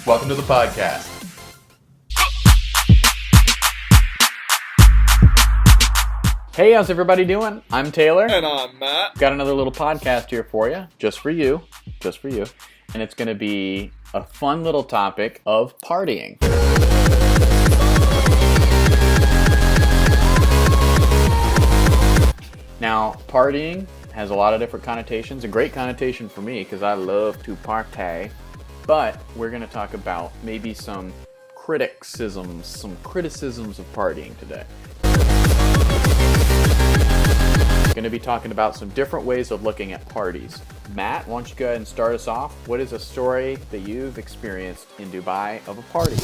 Welcome to the podcast. Hey, how's everybody doing? I'm Taylor. And I'm Matt. Got another little podcast here for you, just for you. And it's going to be a fun little topic of partying. Now, partying has a lot of different connotations. A great connotation for me because I love to party. But we're going to talk about maybe some criticisms of partying today. We're going to be talking about some different ways of looking at parties. Matt, why don't you go ahead and start us off? What is a story that you've experienced in Dubai of a party?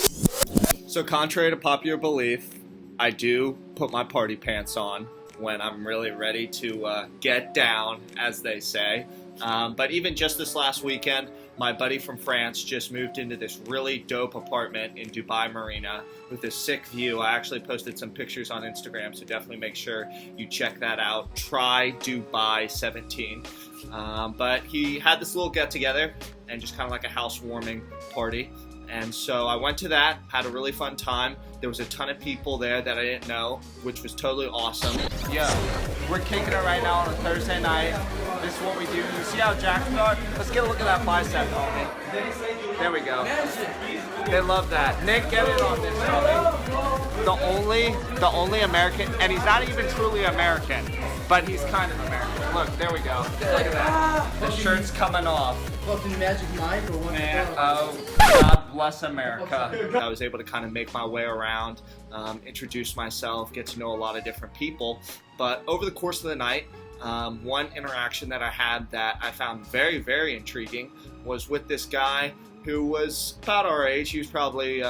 So contrary to popular belief, I do put my party pants on when I'm really ready to get down, as they say. But even just this last weekend, my buddy from France just moved into this really dope apartment in Dubai Marina with a sick view. I actually posted some pictures on Instagram, so definitely make sure you check that out. Try Dubai 17. But he had this little get together and just kind of like a housewarming party. And so I went to that, had a really fun time. There was a ton of people there that I didn't know, which was totally awesome. Yeah, we're kicking it right now on a Thursday night. This is what we do. You see how jacked we are? Let's get a look at that bicep, homie. There we go. They love that. Nick, get in on this, homie. The only American, and he's not even truly American, but he's kind of American. Look, there we go. Look at that. The shirt's coming off. Fucking Magic Mike or what? Man, oh, God bless America. I was able to kind of make my way around, introduce myself, get to know a lot of different people. But over the course of the night, one interaction that I had that I found very, very intriguing was with this guy who was about our age. He was probably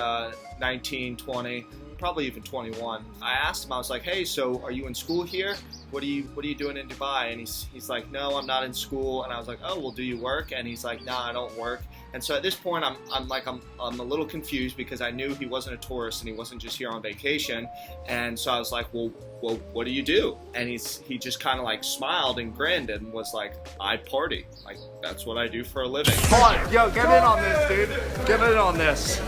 19, 20, probably even 21. I asked him, I was like, hey, so are you in school here? What are you doing in Dubai? And he's like, no, I'm not in school. And I was like, oh, well, do you work? And he's like, nah, I don't work. And so at this point, I'm a little confused because I knew he wasn't a tourist and he wasn't just here on vacation. And so I was like, well, what do you do? And he just kind of like smiled and grinned and was like, I party. Like, that's what I do for a living. Hold on, yo, get in on this, dude. Get in on this.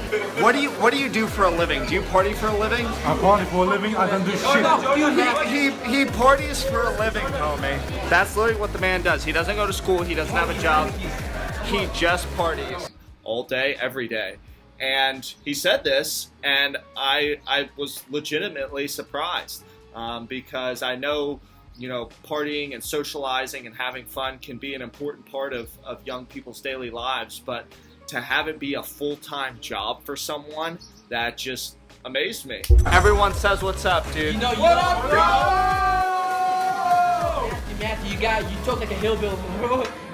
What do you do for a living? Do you party for a living? I party for a living, I don't do shit. He parties for a living, homie. That's literally what the man does. He doesn't go to school, he doesn't have a job. He just parties all day, every day. And he said this, and I was legitimately surprised because I know, partying and socializing and having fun can be an important part of young people's daily lives, but to have it be a full-time job for someone, that just amazed me. Everyone says what's up, dude. What up, bro? Matthew, you talk like a hillbilly.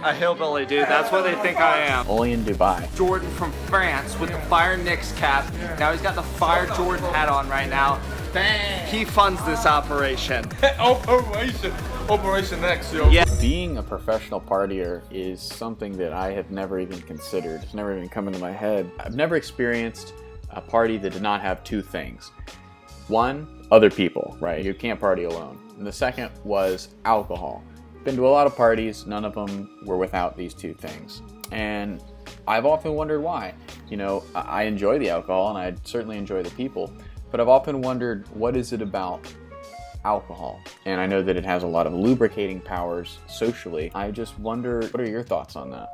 A hillbilly, dude. That's what they think I am. Only in Dubai. Jordan from France with the Fire Knicks cap. Now he's got the Fire Jordan hat on right now. Bang. He funds this operation. Operation X, yo. Yeah. Being a professional partier is something that I have never even considered. It's never even come into my head. I've never experienced a party that did not have two things. One, other people, right? You can't party alone. And the second was alcohol. Been to a lot of parties, none of them were without these two things. And I've often wondered why. I enjoy the alcohol and I certainly enjoy the people, but I've often wondered, what is it about alcohol? And I know that it has a lot of lubricating powers socially. I just wonder, what are your thoughts on that?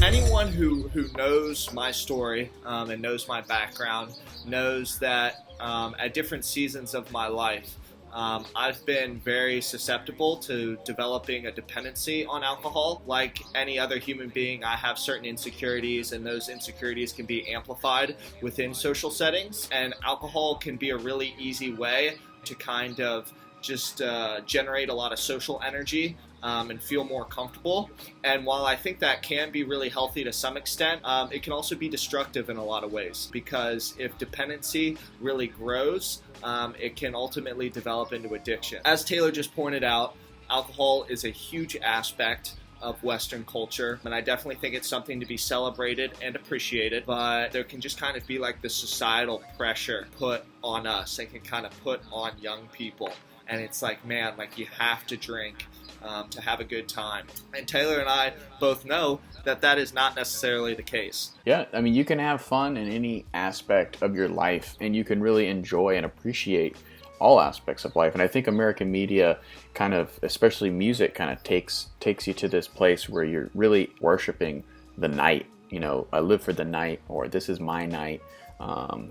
Anyone who knows my story and knows my background knows that at different seasons of my life, I've been very susceptible to developing a dependency on alcohol. Like any other human being, I have certain insecurities, and those insecurities can be amplified within social settings. And alcohol can be a really easy way to kind of just generate a lot of social energy and feel more comfortable. And while I think that can be really healthy to some extent, it can also be destructive in a lot of ways, because if dependency really grows, it can ultimately develop into addiction. As Taylor just pointed out, alcohol is a huge aspect of Western culture, and I definitely think it's something to be celebrated and appreciated, but there can just kind of be like the societal pressure put on us and can kind of put on young people. And it's like, man, like you have to drink. to have a good time. And Taylor and I both know that that is not necessarily the case. Yeah, I mean, you can have fun in any aspect of your life, and you can really enjoy and appreciate all aspects of life. And I think American media kind of, especially music, kind of takes you to this place where you're really worshiping the night. You know, I live for the night, or this is my night.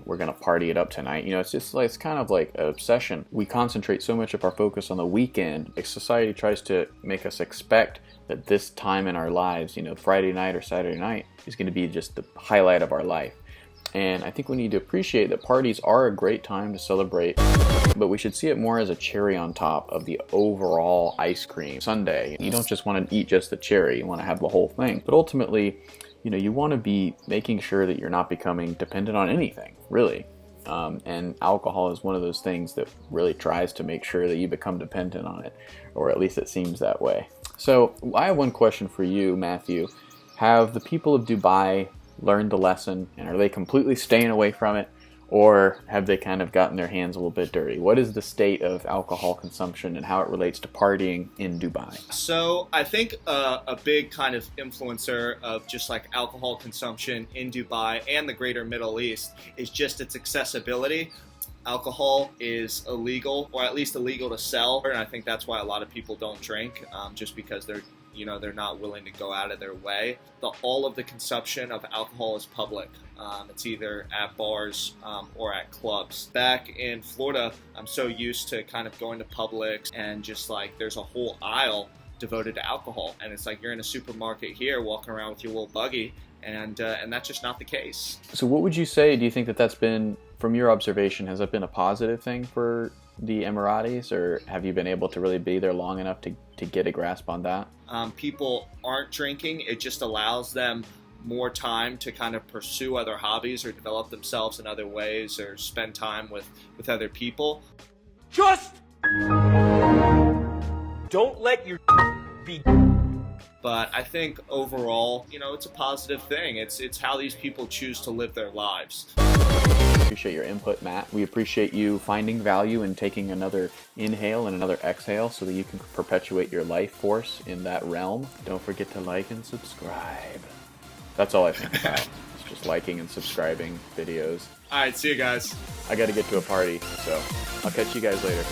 We're gonna party it up tonight. You know, it's just like, it's kind of like an obsession. We concentrate so much of our focus on the weekend. Society tries to make us expect that this time in our lives, you know, Friday night or Saturday night, is going to be just the highlight of our life. And I think we need to appreciate that parties are a great time to celebrate, but we should see it more as a cherry on top of the overall ice cream sundae. You don't just want to eat just the cherry, you want to have the whole thing. But ultimately, you know, you want to be making sure that you're not becoming dependent on anything, really. And alcohol is one of those things that really tries to make sure that you become dependent on it, or at least it seems that way. So I have one question for you, Matthew. Have the people of Dubai learned the lesson, and are they completely staying away from it, or have they kind of gotten their hands a little bit dirty? What is the state of alcohol consumption and how it relates to partying in Dubai? So I think a big kind of influencer of just like alcohol consumption in Dubai and the greater Middle East is just its accessibility. Alcohol is illegal, or at least illegal to sell, and I think that's why a lot of people don't drink, just because they're not willing to go out of their way. All of the consumption of alcohol is public. It's either at bars or at clubs. Back in Florida, I'm so used to kind of going to Publix and just like there's a whole aisle devoted to alcohol, and it's like you're in a supermarket here walking around with your little buggy, and that's just not the case. So what would you say, do you think that that's been, from your observation, has that been a positive thing for the Emiratis, or have you been able to really be there long enough to get a grasp on that? People aren't drinking. It just allows them more time to kind of pursue other hobbies or develop themselves in other ways or spend time with other people. Just don't let your be. But I think overall, you know, it's a positive thing. It's how these people choose to live their lives. Appreciate your input, Matt. We appreciate you finding value in taking another inhale and another exhale so that you can perpetuate your life force in that realm. Don't forget to like and subscribe. That's all I think about. It's just liking and subscribing videos. All right, see you guys. I got to get to a party, so I'll catch you guys later.